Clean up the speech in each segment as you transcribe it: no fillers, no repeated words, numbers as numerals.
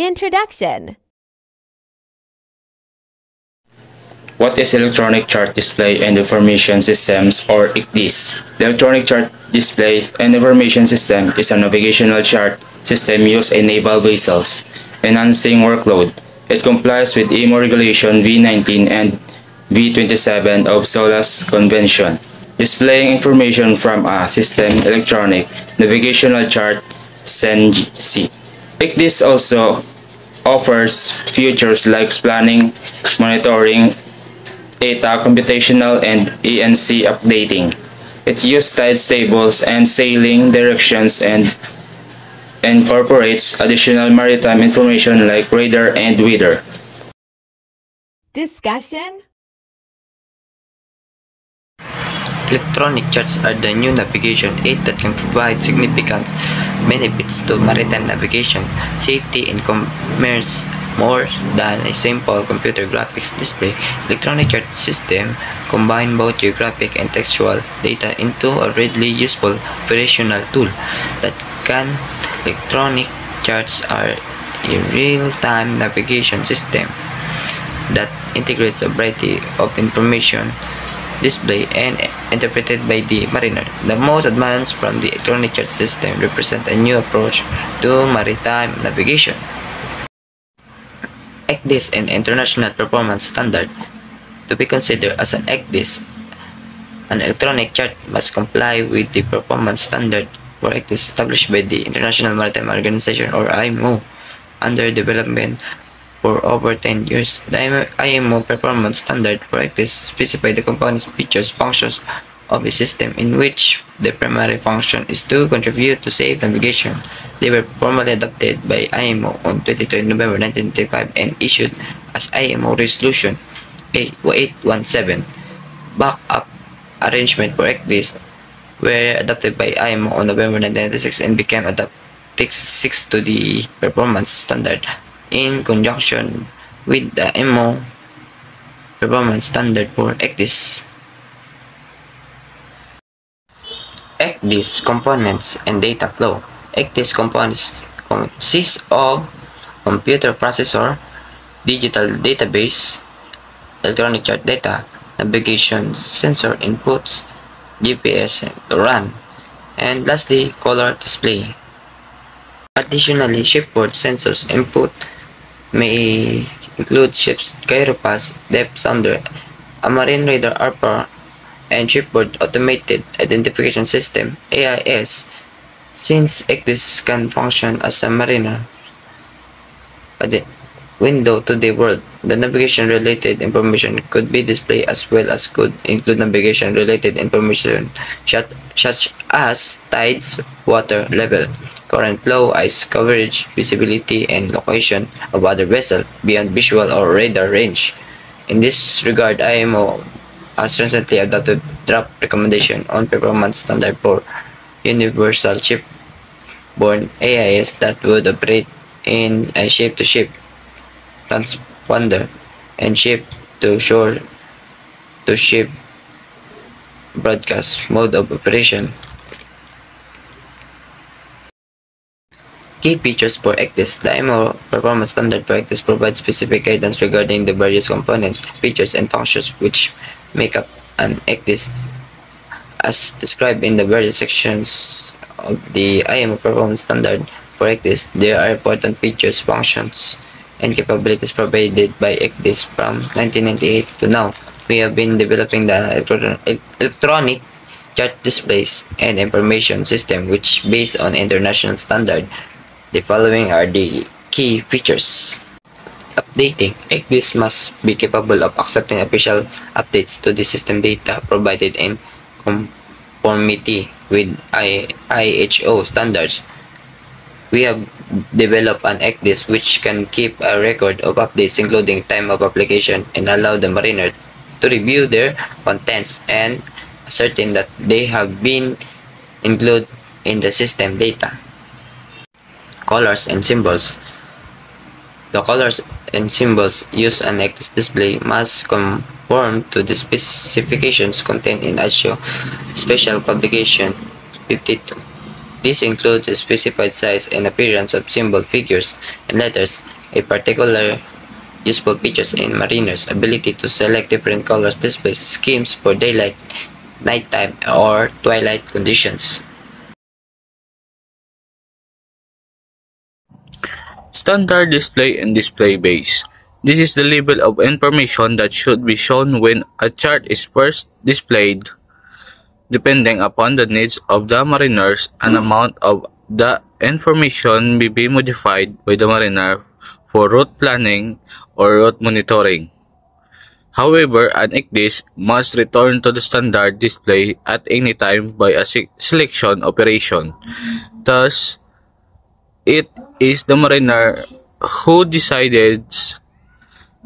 Introduction. What is Electronic Chart Display and Information Systems, or ECDIS? The Electronic Chart Display and Information System is a navigational chart system used in naval vessels, enhancing workload. It complies with IMO Regulation V19 and V27 of SOLAS Convention, displaying information from a system electronic navigational chart (SENC). ECDIS also offers features like planning, monitoring, data computational, and ENC updating. It uses tides tables and sailing directions and incorporates additional maritime information like radar and weather. Discussion. Electronic charts are the new navigation aid that can provide significant benefits to maritime navigation, safety, and commerce. More than a simple computer graphics display, electronic chart system combine both geographic and textual data into a readily useful operational tool that can. Electronic charts are a real-time navigation system that integrates a variety of information displayed and interpreted by the mariner. The most advanced from the electronic chart system represent a new approach to maritime navigation. ECDIS and International Performance Standard. To be considered as an ECDIS, an electronic chart must comply with the performance standard for ECDIS established by the International Maritime Organization, or IMO, under development for over 10 years. The IMO performance standard for ECDIS specify the components, features, functions of a system in which the primary function is to contribute to safe navigation. They were formally adopted by IMO on 23 November 1995 and issued as IMO Resolution 817. Backup arrangement for ECDIS were adopted by IMO on November 1996 and became Adaptive 6 to the performance standard in conjunction with the IMO performance standard for ECDIS. ECDIS components and data flow. ECDIS components consist of computer processor, digital database, electronic chart data, navigation sensor inputs, GPS and RAN, and lastly, color display. Additionally, shipboard sensors input may include ship's gyropath, depth sounder, a marine radar ARPA, and shipboard automated identification system (AIS). Since ECDIS can function as a mariner window to the world, the navigation-related information could be displayed as well as could include navigation-related information such as tides, water level, current flow, ice coverage, visibility, and location of other vessels beyond visual or radar range. In this regard, IMO has recently adopted draft recommendation on performance standard for universal ship-borne AIS that would operate in a ship-to-ship, transponder, and ship-to-shore-to-ship broadcast mode of operation. Key features for ECDIS. The IMO performance standard for ECDIS provides specific guidance regarding the various components, features, and functions which make up an ECDIS. As described in the various sections of the IMO performance standard for ECDIS, there are important features, functions, and capabilities provided by ECDIS from 1998 to now. We have been developing the electronic chart displays and information system which based on international standard. The following are the key features. Updating. ECDIS must be capable of accepting official updates to the system data provided in conformity with IHO standards. We have developed an ECDIS which can keep a record of updates including time of application and allow the mariner to review their contents and ascertain that they have been included in the system data. Colors and symbols. The colors and symbols used on ECDIS display must conform to the specifications contained in ISO Special Publication 52. This includes a specified size and appearance of symbol, figures, and letters, A particular useful features in mariners' ability to select different colors display schemes for daylight, nighttime, or twilight conditions. Standard display and display base. This is the level of information that should be shown when a chart is first displayed. Depending upon the needs of the mariners, an amount of the information may be modified by the mariner for route planning or route monitoring. However, an ICDIS must return to the standard display at any time by a selection operation. Thus, it is the mariner who decides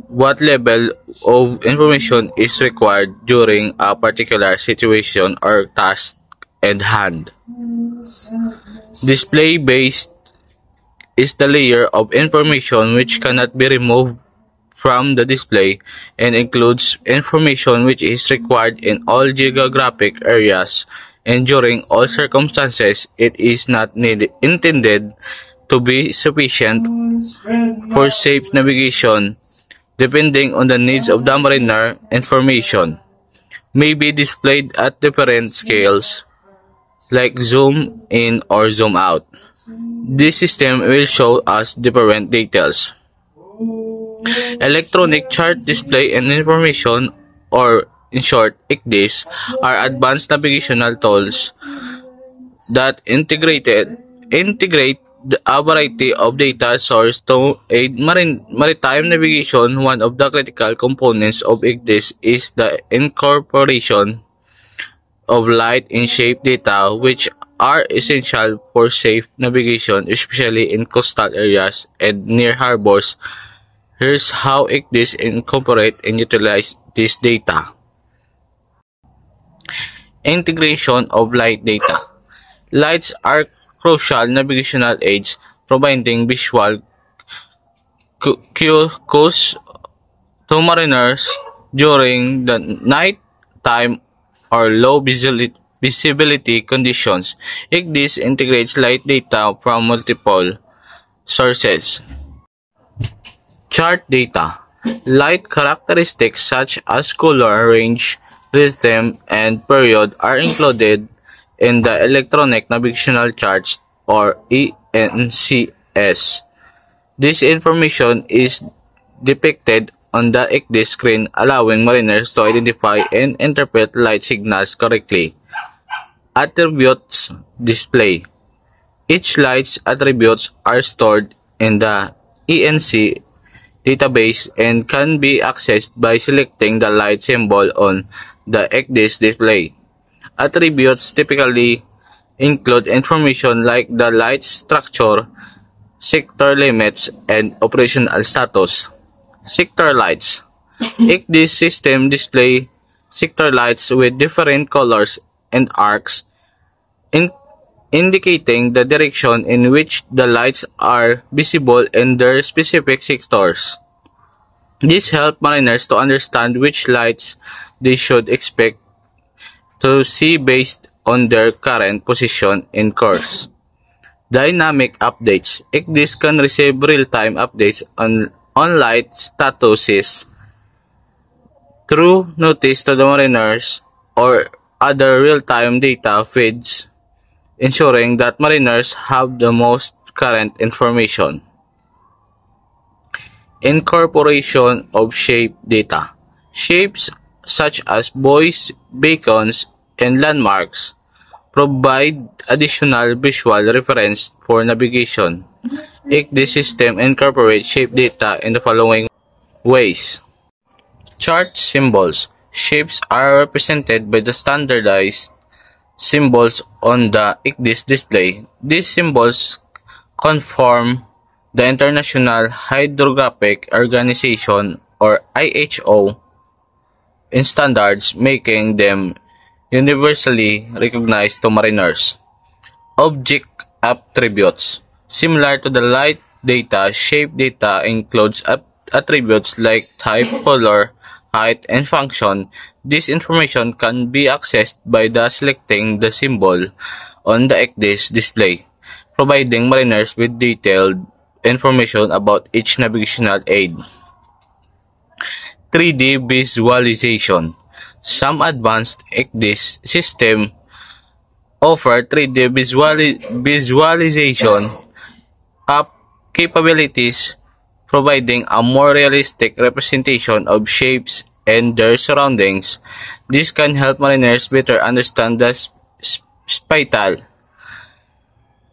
what level of information is required during a particular situation or task at hand. Display-based is the layer of information which cannot be removed from the display and includes information which is required in all geographic areas and during all circumstances. It is not intended to be sufficient for safe navigation. Depending on the needs of the mariner, information may be displayed at different scales, like zoom in or zoom out. This system will show us different details. Electronic chart display and information, or in short, ICDIS, are advanced navigational tools that integrate a variety of data sources to aid maritime navigation. One of the critical components of ICDIS is the incorporation of light and shape data, which are essential for safe navigation, especially in coastal areas and near harbors. Here's how ICDIS incorporate and utilize this data. Integration of light data. Lights are crucial navigational aids, providing visual cues to mariners during the night time or low visibility conditions. ICDIS integrates light data from multiple sources. Chart data. Light characteristics such as color, range, rhythm, and period are included in the Electronic Navigational Charts, or ENCS. This information is depicted on the ICDIS screen, allowing mariners to identify and interpret light signals correctly. Attributes display. Each light's attributes are stored in the ENC database and can be accessed by selecting the light symbol on the ICDIS display. Attributes typically include information like the light structure, sector limits, and operational status. Sector lights. ICDIS system display sector lights with different colors and arcs, indicating the direction in which the lights are visible in their specific sectors. This helps mariners to understand which lights they should expect to see based on their current position in course. Dynamic updates. ICDIS can receive real-time updates on light statuses through notice to the mariners or other real-time data feeds, ensuring that mariners have the most current information. Incorporation of shape data. Shapes such as buoys, beacons, and landmarks provide additional visual reference for navigation. ICDIS system incorporates shape data in the following ways. Chart symbols. Shapes are represented by the standardized symbols on the ICDIS display. These symbols conform the International Hydrographic Organization, or IHO, in standards, making them universally recognized to mariners. Object attributes. Similar to the light data, shape data includes attributes like type, color, height, and function. This information can be accessed by selecting the symbol on the ICDIS display, providing mariners with detailed information about each navigational aid. 3D visualization. Some advanced ICDIS systems offer 3D visualization capabilities, providing a more realistic representation of shapes and their surroundings. This can help mariners better understand the spatial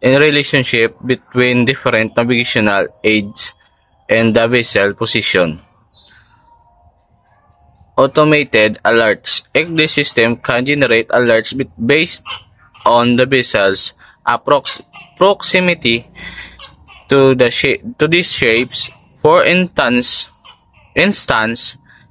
and relationship between different navigational aids and the vessel position. Automated alerts. ICDIS system can generate alerts based on the vessel's proximity to these shapes. For instance,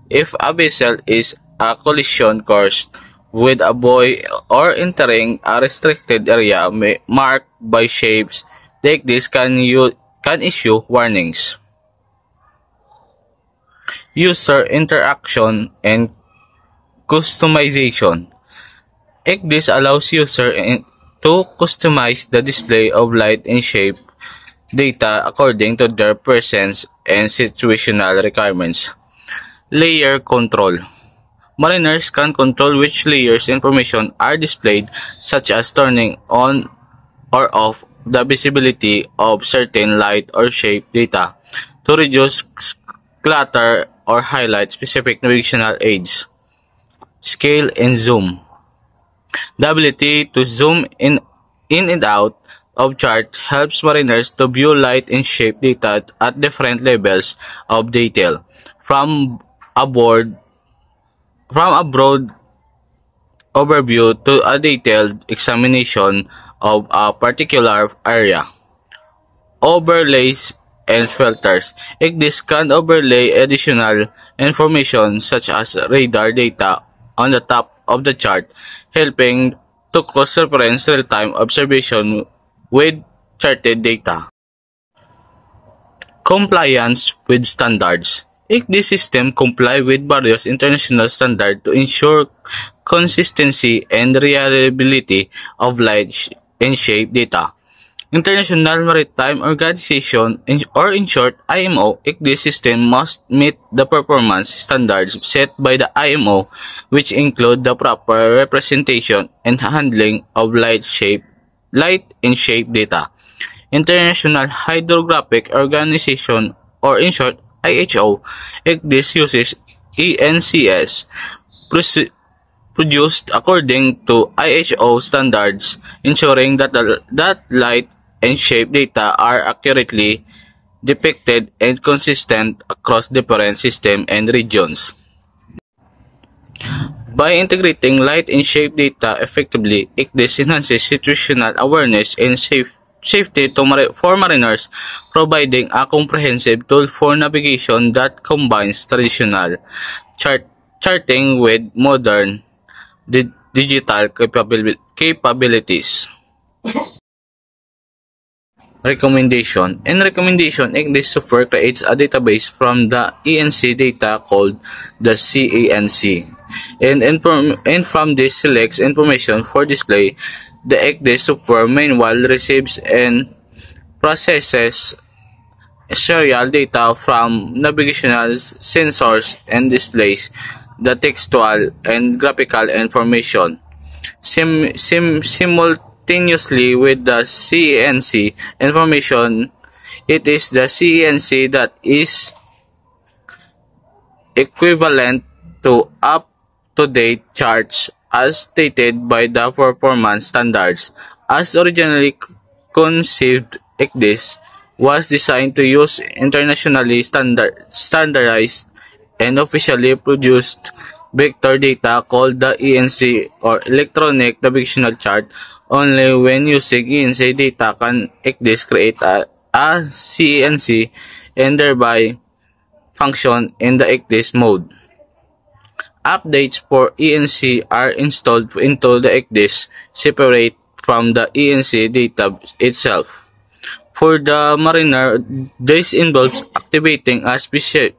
if a vessel is a collision course with a buoy or entering a restricted area marked by shapes, ICDIS can issue warnings. User interaction and customization. ICDIS allows users to customize the display of light and shape data according to their presence and situational requirements. Layer control. Mariners can control which layers information are displayed, such as turning on or off the visibility of certain light or shape data to reduce clutter or highlight specific navigational aids. Scale and zoom. The ability to zoom in and out of chart helps mariners to view light and shape data at different levels of detail, from a broad overview to a detailed examination of a particular area. Overlays and filters. ICDIS can overlay additional information such as radar data on the top of the chart, helping to cross-reference real-time observation with charted data. Compliance with standards. ICDIS system comply with various international standards to ensure consistency and reliability of light and shape data. International Maritime Organization, or in short IMO, ICDIS system must meet the performance standards set by the IMO, which include the proper representation and handling of light and shape data. International Hydrographic Organization, or in short IHO, ICDIS uses ENCS produced according to IHO standards, ensuring that light and shape data are accurately depicted and consistent across different systems and regions. By integrating light and shape data effectively, ICDIS enhances situational awareness and safety for mariners, providing a comprehensive tool for navigation that combines traditional charting with modern digital capabilities. Recommendation. In recommendation, ICDIS software creates a database from the ENC data called the CANC, and from this selects information for display. The ICDIS software manual receives and processes serial data from navigational sensors and displays the textual and graphical information simultaneously with the CANC information. It is the CANC that is equivalent to up-to-date charts as stated by the performance standards. As originally conceived, ICDIS was designed to use internationally standardized and officially produced vector data called the ENC, or electronic navigational chart. Only when using ENC data can ICDIS create a CANC and thereby function in the ICDIS mode. Updates for ENC are installed into the ICDIS separate from the ENC data itself. For the mariner, this involves activating a special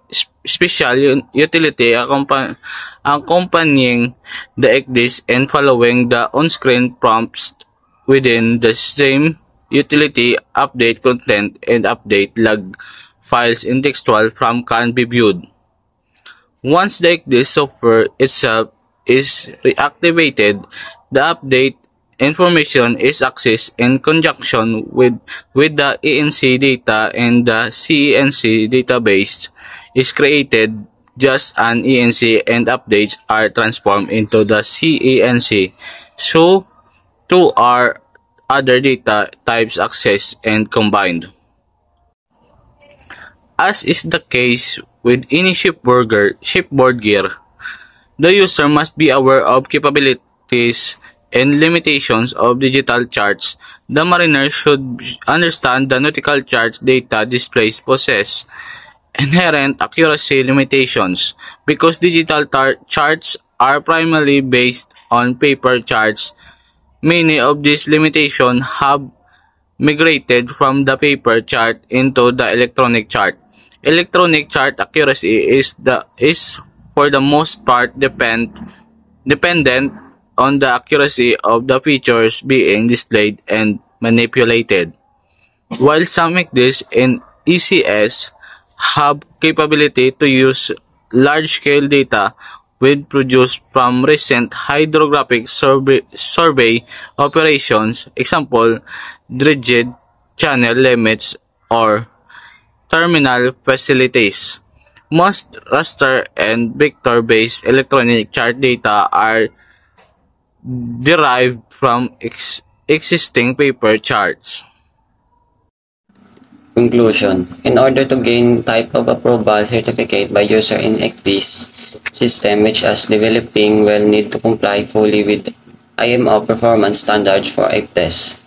utility accompanying the ICDIS and following the on-screen prompts within the same utility, update content, and update log files in textual from can be viewed. Once the ICDIS software itself is reactivated, the update information is accessed in conjunction with the ENC data, and the CENC database is created just an ENC, and updates are transformed into the CENC. So, two are other data types accessed and combined. As is the case with any shipboard gear, the user must be aware of capabilities and limitations of digital charts. The mariner should understand the nautical chart data displays possess inherent accuracy limitations. Because digital charts are primarily based on paper charts, many of these limitations have migrated from the paper chart into the electronic chart. Electronic chart accuracy is for the most part dependent on the accuracy of the features being displayed and manipulated. While some ICDIS and ECS have capability to use large-scale data with produced from recent hydrographic survey operations, example, rigid channel limits or terminal facilities. Most raster and vector-based electronic chart data are derived from existing paper charts. Conclusion. In order to gain type of approval certificate by user in ICDIS system which is developing will need to comply fully with IMO performance standards for ICDIS.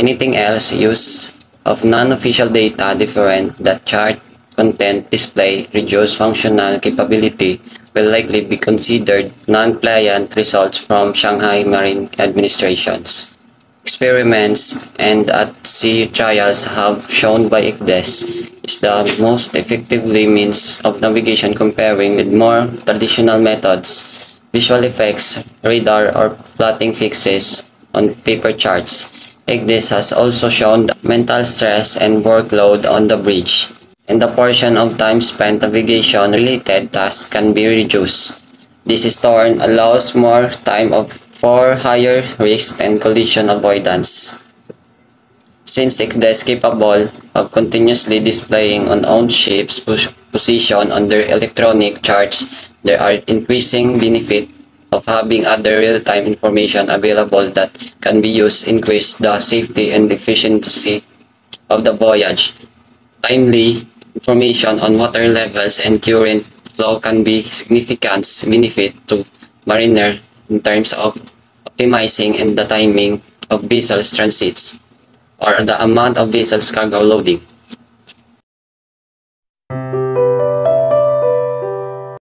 Anything else use of non-official data different that chart content display reduced functional capability will likely be considered non-compliant results from Shanghai Marine Administrations. Experiments and at-sea trials have shown by ICDIS is the most effectively means of navigation comparing with more traditional methods, visual effects, radar or plotting fixes on paper charts. ICDIS has also shown that mental stress and workload on the bridge, and the portion of time spent navigation-related tasks can be reduced. This in turn allows more time for higher risk and collision avoidance. Since ICDIS is capable of continuously displaying on own ship's position on their electronic charts, there are increasing benefits of having other real-time information available that can be used to increase the safety and efficiency of the voyage. Timely information on water levels and current flow can be significant benefit to mariner in terms of optimizing and the timing of vessels transits or the amount of vessels cargo loading.